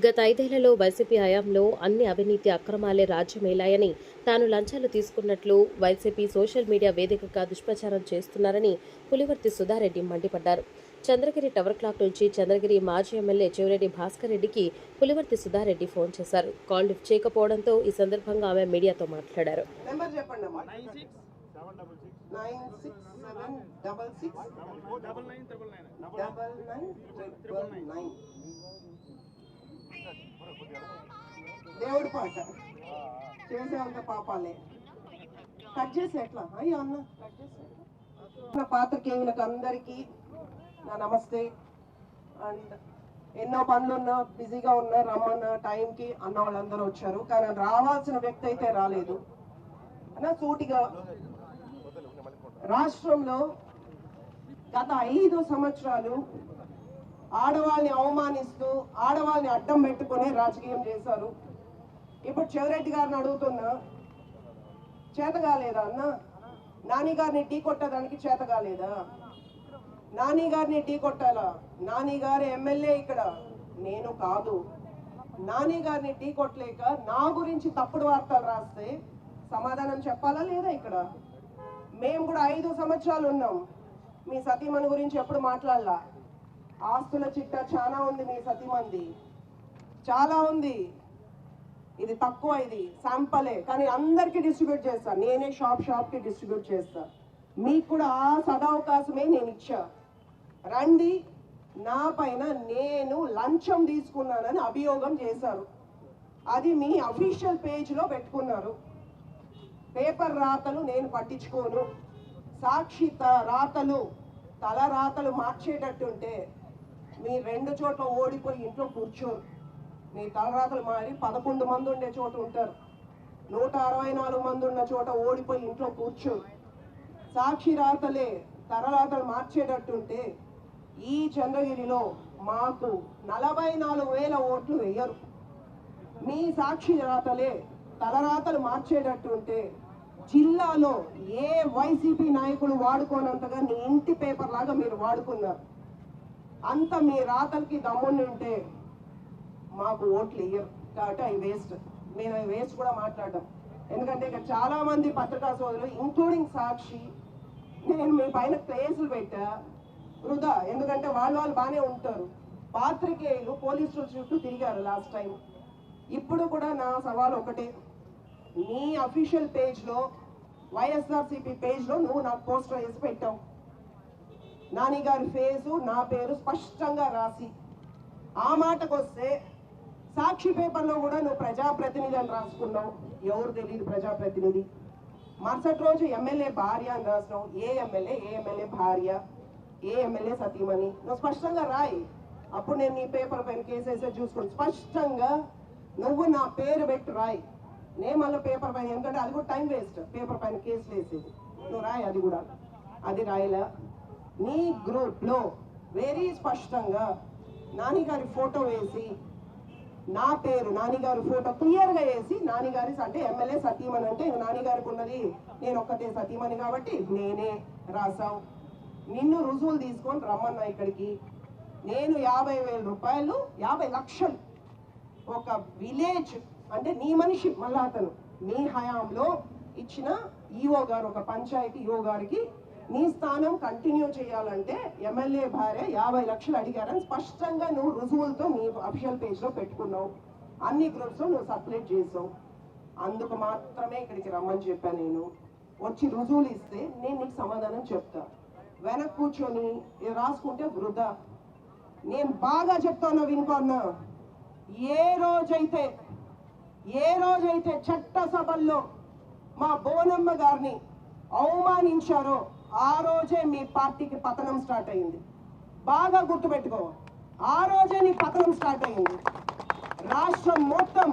గత 5 ఏళ్లలో వైసీపీ హయాంలో అన్ని అవినీతి అక్రమాలే రాజ్యమేలాయని, తాను లంచాలు తీసుకున్నట్లు వైసీపీ సోషల్ మీడియా వేదికగా దుష్ప్రచారం చేస్తున్నారని పులివర్తి సుధారెడ్డి మండిపడ్డారు. చంద్రగిరి టవర్ క్లాక్ నుంచి చంద్రగిరి మాజీ ఎమ్మెల్యే చెవిరెడ్డి భాస్కర్ రెడ్డికి పులివర్తి సుధారెడ్డి ఫోన్ చేశారు. కాల్ లిఫ్ట్ చేయకపోవడంతో ఈ సందర్భంగా ఆమె మీడియాతో మాట్లాడారు. దేవుడి పాట చేసేంత పాపాలే కట్ చేసి ఎట్లా అయ్యో అన్న నా పాత్రికేయులకు అందరికీ నా నమస్తే. అండ్ ఎన్నో పనులున్నా బిజీగా ఉన్నా రమ్మన్న టైంకి అన్న వాళ్ళందరూ వచ్చారు, కానీ రావాల్సిన వ్యక్తి అయితే రాలేదు అన్న. సూటిగా రాష్ట్రంలో గత 5 సంవత్సరాలు ఆడవాళ్ళని అవమానిస్తూ ఆడవాళ్ళని అడ్డం పెట్టుకుని రాజకీయం చేశారు. ఇప్పుడు చెవిరెడ్డి గారిని అడుగుతున్నా, చేత కాలేదా అన్న? నాని గారిని ఢీ కొట్టడానికి చేత కాలేదా? నాని గారిని ఢీ కొట్టాలా? నాని గారి ఎమ్మెల్యే ఇక్కడ, నేను కాదు. నాని గారిని ఢీ కొట్టలేక నా గురించి తప్పుడు వార్తలు రాస్తే సమాధానం చెప్పాలా లేదా? ఇక్కడ మేము కూడా 5 సంవత్సరాలు ఉన్నాం. మీ సతీమణి గురించి ఎప్పుడు మాట్లాడలా. ఆస్తుల చిట్టా చాలా ఉంది, మీ సతీమణిది చాలా ఉంది. ఇది తక్కువ, ఇది శాంపలే, కానీ అందరికీ డిస్ట్రిబ్యూట్ చేస్తా. నేనే షాప్కి డిస్ట్రిబ్యూట్ చేస్తా. మీకు కూడా ఆ సదవకాశమే నేను ఇచ్చా. రండి. నా పైన నేను లంచం తీసుకున్నానని అభియోగం చేశారు. అది మీ అఫీషియల్ పేజ్లో పెట్టుకున్నారు. పేపర్ రాతలు నేను పట్టించుకోను. సాక్షి రాతలు, తల రాతలు మార్చేటట్టుంటే మీ 2 చోట్ల ఓడిపోయి ఇంట్లో కూర్చోరు. మీ తలరాతలు మారి 11 మంది ఉండే చోట ఉంటారు. 164 మంది ఉన్న చోట ఓడిపోయి ఇంట్లో కూర్చోరు. సాక్షి రాతలే తలరాతలు మార్చేటట్టుంటే ఈ చంద్రగిరిలో మాకు 44,000 ఓట్లు వేయరు. మీ సాక్షి రాతలే తలరాతలు మార్చేటట్టుంటే జిల్లాలో ఏ వైసీపీ నాయకులు వాడుకోనంతగా నీ ఇంటి పేపర్ లాగా మీరు వాడుకున్నారు. అంత మీ రాతలకి దమ్ముని ఉంటే మాకు ఓట్లు వేయరు. కాబట్టి అవి వేస్ట్. నేను అవి వేస్ట్ కూడా మాట్లాడడం, ఎందుకంటే ఇక్కడ చాలా మంది పత్రికా సోదరులు ఇంక్లూడింగ్ సాక్షి నేను మీ పైన కేసులు పెట్టా వృధా. ఎందుకంటే వాళ్ళు బాగానే ఉంటారు. పాత్రికేయులు పోలీసుల చుట్టూ తిరిగారు లాస్ట్ టైం. ఇప్పుడు కూడా నా సవాల్ ఒకటే, నీ అఫీషియల్ పేజ్లో వైఎస్ఆర్సీపీ పేజ్లో నువ్వు నాకు పోస్టర్ వేసి పెట్టావు. నాని గారి ఫేసు నా పేరు స్పష్టంగా రాసి. ఆ మాటకు వస్తే సాక్షి పేపర్లో కూడా నువ్వు ప్రజాప్రతినిధి అని రాసుకున్నావు. ఎవరు తెలియదు ప్రజాప్రతినిధి. మరుసటి రోజు ఎమ్మెల్యే భార్య అని రాసినావు. ఏ ఎమ్మెల్యే భార్య, ఏ ఎమ్మెల్యే సతీమణి, నువ్వు స్పష్టంగా రాయి. అప్పుడు నేను నీ పేపర్ పైన కేసు వేసే చూసుకుని స్పష్టంగా నువ్వు నా పేరు పెట్టి రాయి. నేను మళ్ళీ పేపర్ పైన, ఎందుకంటే అది కూడా టైం వేస్ట్. పేపర్ పైన కేసులు వేసేది నువ్వు రాయి. అది కూడా అది రాయలా. నీ గ్రూప్లో వెరీ స్పష్టంగా నానిగారి ఫోటో వేసి, నా పేరు నానిగారి ఫోటో క్లియర్గా వేసి, నానిగారి అంటే ఎమ్మెల్యే సతీమణి అంటే నానిగారికి ఉన్నది నేను ఒక్కతే సతీమణి కాబట్టి నేనే రాసావు. నిన్ను రుజువులు తీసుకొని రమ్మన్నా ఇక్కడికి. నేను 50,000 రూపాయలు 50 లక్షలు ఒక విలేజ్ అంటే నీ మనిషి మళ్ళా అతను నీ హయాంలో ఇచ్చిన ఈఓ గారు, ఒక పంచాయతీ ఈఓ గారికి నీ స్థానం కంటిన్యూ చేయాలంటే ఎమ్మెల్యే భార్య 50 లక్షలు అడిగారని స్పష్టంగా నువ్వు రుజువులతో నీ అఫీషియల్ పేజ్లో పెట్టుకున్నావు. అన్ని గ్రూప్స్లో నువ్వు సర్క్యులేట్ చేసావు. అందుకు మాత్రమే ఇక్కడికి రమ్మని చెప్పాను. నేను వచ్చి రుజువులు ఇస్తే నేను నీకు సమాధానం చెప్తా. వెనక్కి కూర్చొని రాసుకుంటే వృధా. నేను బాగా చెప్తాను, వినుకోన్నా. ఏ రోజైతే చట్టసభల్లో మా బోనమ్మ గారిని అవమానించారో ఆ రోజే మీ పార్టీకి పతనం స్టార్ట్ అయింది. బాగా గుర్తుపెట్టుకో, ఆ రోజే నీ పతనం స్టార్ట్ అయింది. రాష్ట్రం మొత్తం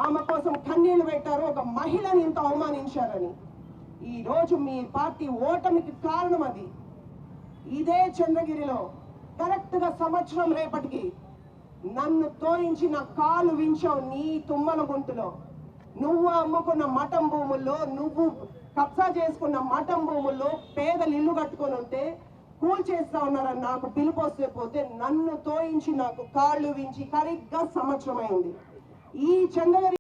ఆమె కోసం కన్నీళ్లు పెట్టారు, ఒక మహిళని ఇంత అవమానించారని. ఈ రోజు మీ పార్టీ ఓటమికి కారణం అది. ఇదే చంద్రగిరిలో కరెక్ట్గా సంవత్సరం రేపటికి నన్ను తోయించి నా కాలు వించావు నీ తుమ్మల గుంటులో. నువ్వు అమ్ముకున్న మఠం భూముల్లో, నువ్వు కబ్జా చేసుకున్న మఠం భూముల్లో పేదలు ఇల్లు కట్టుకొని ఉంటే కూల్ చేస్తా ఉన్నారని నాకు పిలుపు వస్తే పోతే నన్ను తోయించి నాకు కాళ్ళు వించి సరిగ్గా సంవత్సరం అయింది. ఈ చంద్రగిరి